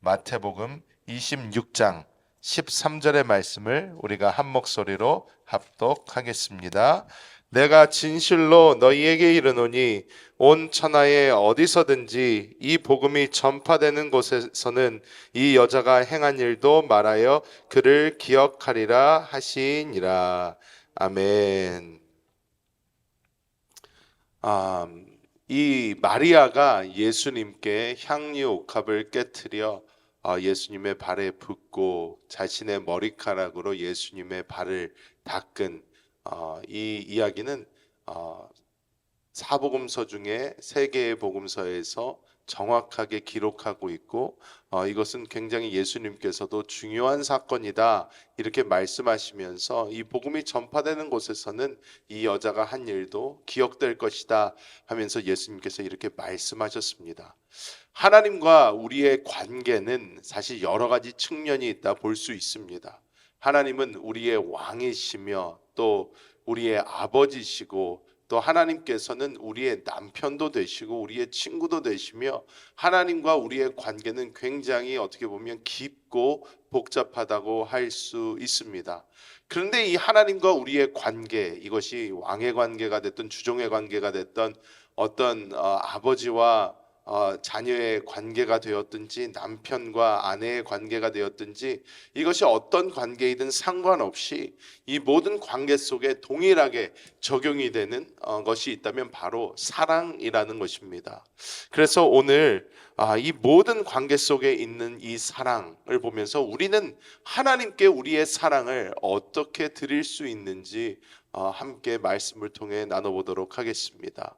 마태복음 26장 13절의 말씀을 우리가 한 목소리로 합독하겠습니다. 내가 진실로 너희에게 이르노니 온 천하에 어디서든지 이 복음이 전파되는 곳에서는 이 여자가 행한 일도 말하여 그를 기억하리라 하시니라. 아멘. 이 마리아가 예수님께 향유 옥합을 깨트려 예수님의 발에 붓고 자신의 머리카락으로 예수님의 발을 닦은 이 이야기는 사복음서 중에 세 개의 복음서에서 정확하게 기록하고 있고 이것은 굉장히 예수님께서도 중요한 사건이다 이렇게 말씀하시면서 이 복음이 전파되는 곳에서는 이 여자가 한 일도 기억될 것이다 하면서 예수님께서 이렇게 말씀하셨습니다. 하나님과 우리의 관계는 사실 여러 가지 측면이 있다 볼 수 있습니다. 하나님은 우리의 왕이시며 또 우리의 아버지시고 또 하나님께서는 우리의 남편도 되시고 우리의 친구도 되시며 하나님과 우리의 관계는 굉장히 어떻게 보면 깊고 복잡하다고 할 수 있습니다. 그런데 이 하나님과 우리의 관계, 이것이 왕의 관계가 됐든 주종의 관계가 됐든 어떤 아버지와 자녀의 관계가 되었든지 남편과 아내의 관계가 되었든지 이것이 어떤 관계이든 상관없이 이 모든 관계 속에 동일하게 적용이 되는 것이 있다면 바로 사랑이라는 것입니다. 그래서 오늘 이 모든 관계 속에 있는 이 사랑을 보면서 우리는 하나님께 우리의 사랑을 어떻게 드릴 수 있는지 함께 말씀을 통해 나눠보도록 하겠습니다.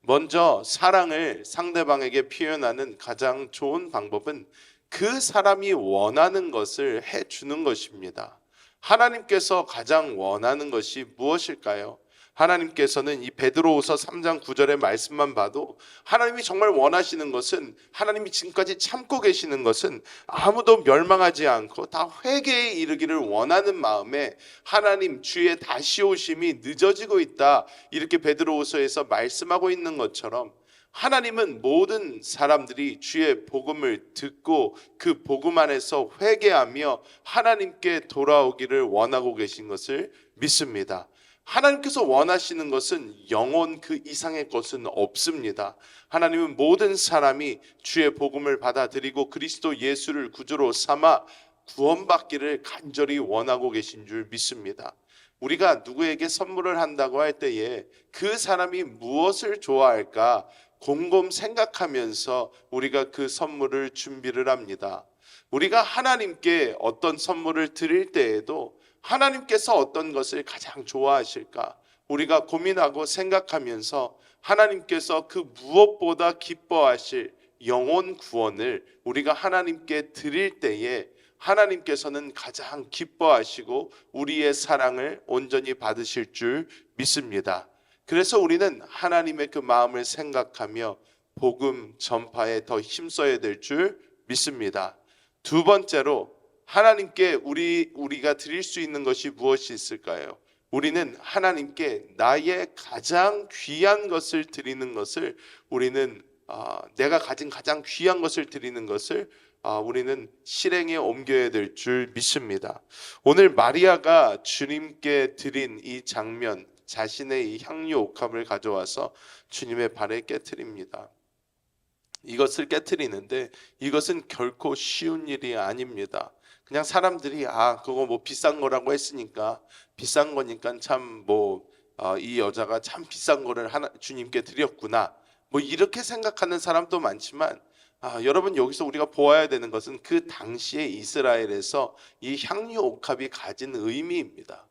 먼저 사랑을 상대방에게 표현하는 가장 좋은 방법은 그 사람이 원하는 것을 해주는 것입니다. 하나님께서 가장 원하는 것이 무엇일까요? 하나님께서는 이 베드로후서 3장 9절의 말씀만 봐도 하나님이 정말 원하시는 것은, 하나님이 지금까지 참고 계시는 것은 아무도 멸망하지 않고 다 회개에 이르기를 원하는 마음에 하나님 주의 다시 오심이 늦어지고 있다 이렇게 베드로후서에서 말씀하고 있는 것처럼 하나님은 모든 사람들이 주의 복음을 듣고 그 복음 안에서 회개하며 하나님께 돌아오기를 원하고 계신 것을 믿습니다. 하나님께서 원하시는 것은 영혼 그 이상의 것은 없습니다. 하나님은 모든 사람이 주의 복음을 받아들이고 그리스도 예수를 구주로 삼아 구원받기를 간절히 원하고 계신 줄 믿습니다. 우리가 누구에게 선물을 한다고 할 때에 그 사람이 무엇을 좋아할까 곰곰 생각하면서 우리가 그 선물을 준비를 합니다. 우리가 하나님께 어떤 선물을 드릴 때에도 하나님께서 어떤 것을 가장 좋아하실까 우리가 고민하고 생각하면서 하나님께서 그 무엇보다 기뻐하실 영혼 구원을 우리가 하나님께 드릴 때에 하나님께서는 가장 기뻐하시고 우리의 사랑을 온전히 받으실 줄 믿습니다. 그래서 우리는 하나님의 그 마음을 생각하며 복음 전파에 더 힘써야 될 줄 믿습니다. 두 번째로 하나님께 우리가 드릴 수 있는 것이 무엇이 있을까요? 우리는 하나님께 나의 가장 귀한 것을 드리는 것을 우리는 내가 가진 가장 귀한 것을 드리는 것을 우리는 실행에 옮겨야 될 줄 믿습니다. 오늘 마리아가 주님께 드린 이 장면, 자신의 이 향유 옥합을 가져와서 주님의 발에 깨트립니다. 이것을 깨트리는데 이것은 결코 쉬운 일이 아닙니다. 그냥 사람들이 그거 뭐 비싼 거라고 했으니까 비싼 거니까 참 이 여자가 참 비싼 거를 주님께 드렸구나 뭐 이렇게 생각하는 사람도 많지만 여러분 여기서 우리가 보아야 되는 것은 그 당시에 이스라엘에서 이 향유 옥합이 가진 의미입니다.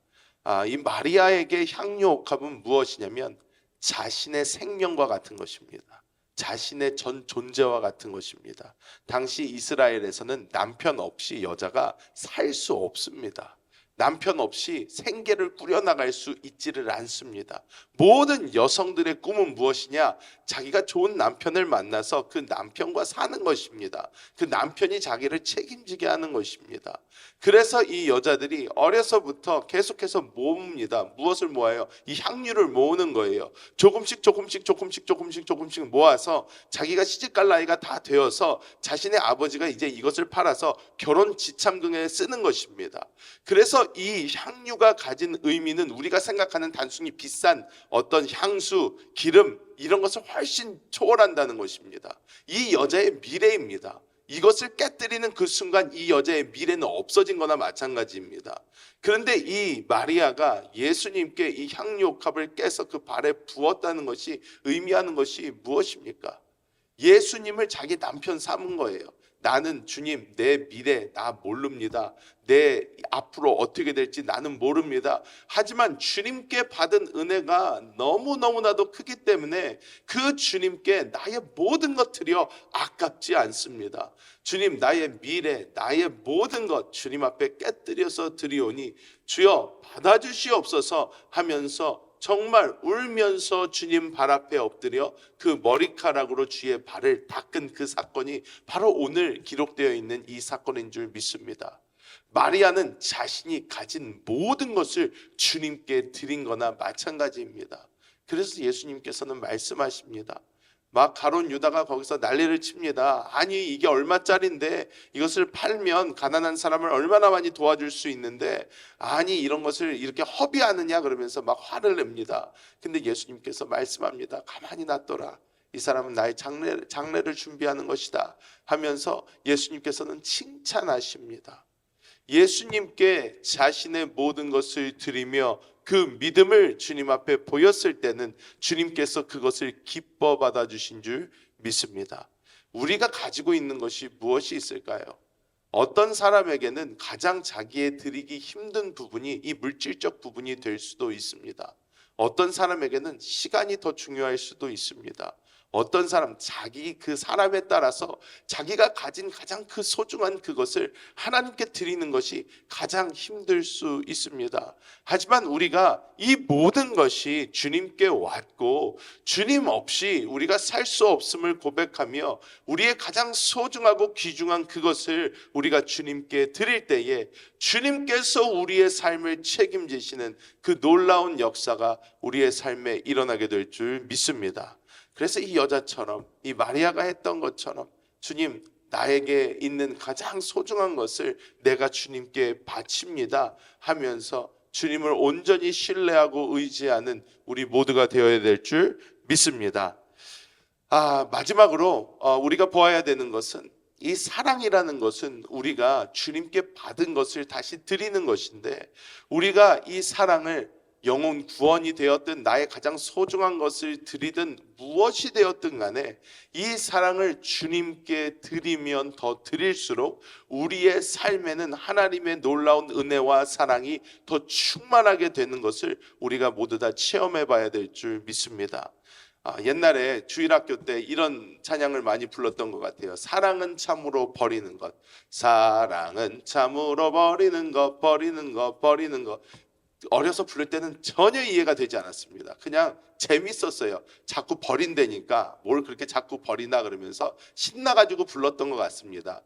이 마리아에게 향유 옥합은 무엇이냐면 자신의 생명과 같은 것입니다. 자신의 전 존재와 같은 것입니다. 당시 이스라엘에서는 남편 없이 여자가 살 수 없습니다. 남편 없이 생계를 꾸려나갈 수 있지를 않습니다. 모든 여성들의 꿈은 무엇이냐? 자기가 좋은 남편을 만나서 그 남편과 사는 것입니다. 그 남편이 자기를 책임지게 하는 것입니다. 그래서 이 여자들이 어려서부터 계속해서 모읍니다. 무엇을 모아요? 이 향유를 모으는 거예요. 조금씩 모아서 자기가 시집갈 나이가 다 되어서 자신의 아버지가 이제 이것을 팔아서 결혼 지참금에 쓰는 것입니다. 그래서 이 향유가 가진 의미는 우리가 생각하는 단순히 비싼 어떤 향수, 기름 이런 것을 훨씬 초월한다는 것입니다. 이 여자의 미래입니다. 이것을 깨뜨리는 그 순간 이 여자의 미래는 없어진 거나 마찬가지입니다. 그런데 이 마리아가 예수님께 이 향유옥합을 깨서 그 발에 부었다는 것이 의미하는 것이 무엇입니까? 예수님을 자기 남편 삼은 거예요. 나는 주님, 내 미래 나 모릅니다. 내 앞으로 어떻게 될지 나는 모릅니다. 하지만 주님께 받은 은혜가 너무너무나도 크기 때문에 그 주님께 나의 모든 것 드려 아깝지 않습니다. 주님, 나의 미래, 나의 모든 것 주님 앞에 깨뜨려서 드리오니 주여 받아주시옵소서 하면서 정말 울면서 주님 발 앞에 엎드려 그 머리카락으로 주의 발을 닦은 그 사건이 바로 오늘 기록되어 있는 이 사건인 줄 믿습니다. 마리아는 자신이 가진 모든 것을 주님께 드린 거나 마찬가지입니다. 그래서 예수님께서는 말씀하십니다. 막 가룟 유다가 거기서 난리를 칩니다. 아니 이게 얼마짜린데 이것을 팔면 가난한 사람을 얼마나 많이 도와줄 수 있는데 아니 이런 것을 이렇게 허비하느냐 그러면서 막 화를 냅니다. 근데 예수님께서 말씀합니다. 가만히 놔둬라. 이 사람은 나의 장례를 준비하는 것이다 하면서 예수님께서는 칭찬하십니다. 예수님께 자신의 모든 것을 드리며 그 믿음을 주님 앞에 보였을 때는 주님께서 그것을 기뻐 받아주신 줄 믿습니다. 우리가 가지고 있는 것이 무엇이 있을까요? 어떤 사람에게는 가장 자기의 드리기 힘든 부분이 이 물질적 부분이 될 수도 있습니다. 어떤 사람에게는 시간이 더 중요할 수도 있습니다. 어떤 사람 자기 그 사람에 따라서 자기가 가진 가장 그 소중한 그것을 하나님께 드리는 것이 가장 힘들 수 있습니다. 하지만 우리가 이 모든 것이 주님께 왔고 주님 없이 우리가 살 수 없음을 고백하며 우리의 가장 소중하고 귀중한 그것을 우리가 주님께 드릴 때에 주님께서 우리의 삶을 책임지시는 그 놀라운 역사가 우리의 삶에 일어나게 될 줄 믿습니다. 그래서 이 여자처럼 이 마리아가 했던 것처럼 주님 나에게 있는 가장 소중한 것을 내가 주님께 바칩니다 하면서 주님을 온전히 신뢰하고 의지하는 우리 모두가 되어야 될 줄 믿습니다. 마지막으로 우리가 보아야 되는 것은 이 사랑이라는 것은 우리가 주님께 받은 것을 다시 드리는 것인데 우리가 이 사랑을 영혼 구원이 되었든 나의 가장 소중한 것을 드리든 무엇이 되었든 간에 이 사랑을 주님께 드리면 더 드릴수록 우리의 삶에는 하나님의 놀라운 은혜와 사랑이 더 충만하게 되는 것을 우리가 모두 다 체험해 봐야 될 줄 믿습니다. 옛날에 주일학교 때 이런 찬양을 많이 불렀던 것 같아요. 사랑은 참으로 버리는 것, 사랑은 참으로 버리는 것, 버리는 것, 버리는 것. 어려서 부를 때는 전혀 이해가 되지 않았습니다. 그냥 재밌었어요. 자꾸 버린다니까 뭘 그렇게 자꾸 버리나 그러면서 신나가지고 불렀던 것 같습니다.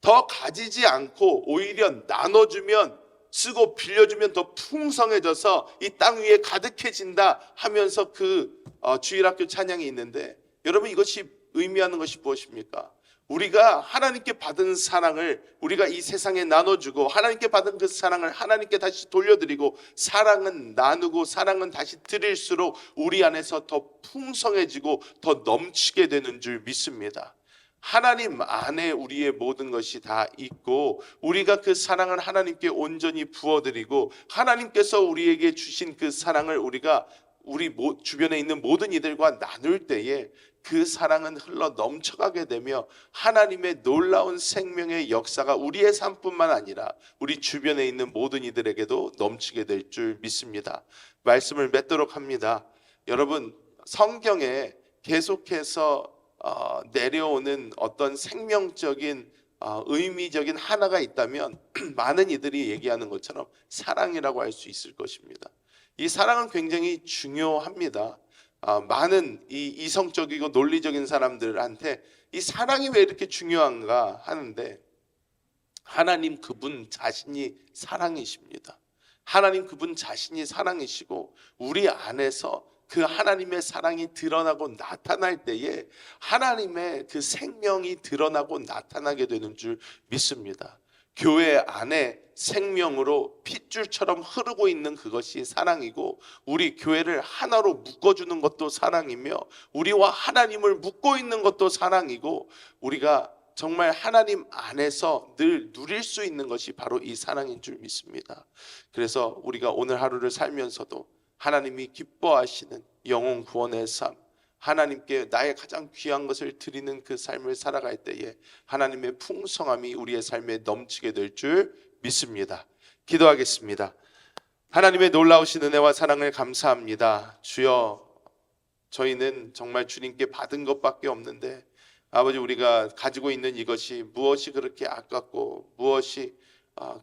더 가지지 않고 오히려 나눠주면 쓰고 빌려주면 더 풍성해져서 이 땅 위에 가득해진다 하면서 그 주일학교 찬양이 있는데 여러분 이것이 의미하는 것이 무엇입니까? 우리가 하나님께 받은 사랑을 우리가 이 세상에 나눠주고 하나님께 받은 그 사랑을 하나님께 다시 돌려드리고 사랑은 나누고 사랑은 다시 드릴수록 우리 안에서 더 풍성해지고 더 넘치게 되는 줄 믿습니다. 하나님 안에 우리의 모든 것이 다 있고 우리가 그 사랑을 하나님께 온전히 부어드리고 하나님께서 우리에게 주신 그 사랑을 우리가 우리 주변에 있는 모든 이들과 나눌 때에 그 사랑은 흘러 넘쳐가게 되며 하나님의 놀라운 생명의 역사가 우리의 삶뿐만 아니라 우리 주변에 있는 모든 이들에게도 넘치게 될 줄 믿습니다. 말씀을 맺도록 합니다. 여러분 성경에 계속해서 내려오는 어떤 생명적인 의미적인 하나가 있다면 많은 이들이 얘기하는 것처럼 사랑이라고 할 수 있을 것입니다. 이 사랑은 굉장히 중요합니다. 많은 이 이성적이고 논리적인 사람들한테 이 사랑이 왜 이렇게 중요한가 하는데, 하나님 그분 자신이 사랑이십니다. 하나님 그분 자신이 사랑이시고 우리 안에서 그 하나님의 사랑이 드러나고 나타날 때에 하나님의 그 생명이 드러나고 나타나게 되는 줄 믿습니다. 교회 안에 생명으로 핏줄처럼 흐르고 있는 그것이 사랑이고, 우리 교회를 하나로 묶어주는 것도 사랑이며, 우리와 하나님을 묶고 있는 것도 사랑이고, 우리가 정말 하나님 안에서 늘 누릴 수 있는 것이 바로 이 사랑인 줄 믿습니다. 그래서 우리가 오늘 하루를 살면서도 하나님이 기뻐하시는 영혼 구원의 삶, 하나님께 나의 가장 귀한 것을 드리는 그 삶을 살아갈 때에 하나님의 풍성함이 우리의 삶에 넘치게 될 줄 믿습니다. 기도하겠습니다. 하나님의 놀라우신 은혜와 사랑을 감사합니다. 주여, 저희는 정말 주님께 받은 것밖에 없는데 아버지, 우리가 가지고 있는 이것이 무엇이 그렇게 아깝고 무엇이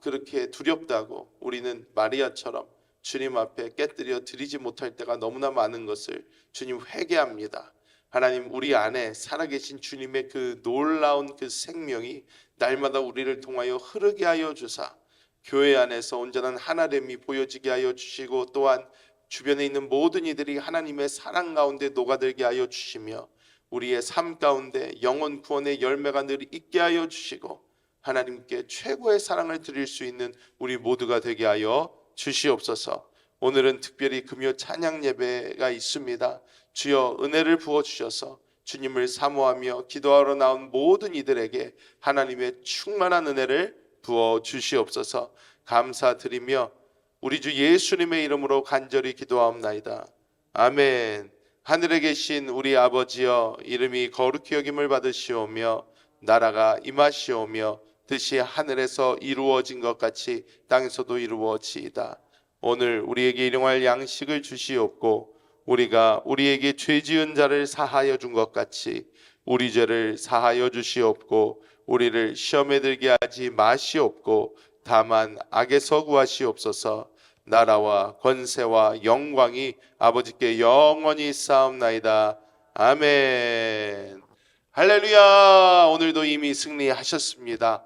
그렇게 두렵다고 우리는 마리아처럼 주님 앞에 깨뜨려 드리지 못할 때가 너무나 많은 것을 주님 회개합니다. 하나님, 우리 안에 살아계신 주님의 그 놀라운 그 생명이 날마다 우리를 통하여 흐르게 하여 주사 교회 안에서 온전한 하나됨이 보여지게 하여 주시고, 또한 주변에 있는 모든 이들이 하나님의 사랑 가운데 녹아들게 하여 주시며 우리의 삶 가운데 영혼 구원의 열매가 늘 있게 하여 주시고 하나님께 최고의 사랑을 드릴 수 있는 우리 모두가 되게 하여 주시옵소서. 오늘은 특별히 금요 찬양 예배가 있습니다. 주여, 은혜를 부어주셔서 주님을 사모하며 기도하러 나온 모든 이들에게 하나님의 충만한 은혜를 부어주시옵소서. 감사드리며 우리 주 예수님의 이름으로 간절히 기도하옵나이다. 아멘. 하늘에 계신 우리 아버지여, 이름이 거룩히 여김을 받으시오며 나라가 임하시오며 뜻이 하늘에서 이루어진 것 같이 땅에서도 이루어지이다. 오늘 우리에게 일용할 양식을 주시옵고 우리가 우리에게 죄 지은 자를 사하여 준 것 같이 우리 죄를 사하여 주시옵고 우리를 시험에 들게 하지 마시옵고 다만 악에서 구하시옵소서. 나라와 권세와 영광이 아버지께 영원히 쌓옵나이다. 아멘. 할렐루야. 오늘도 이미 승리하셨습니다.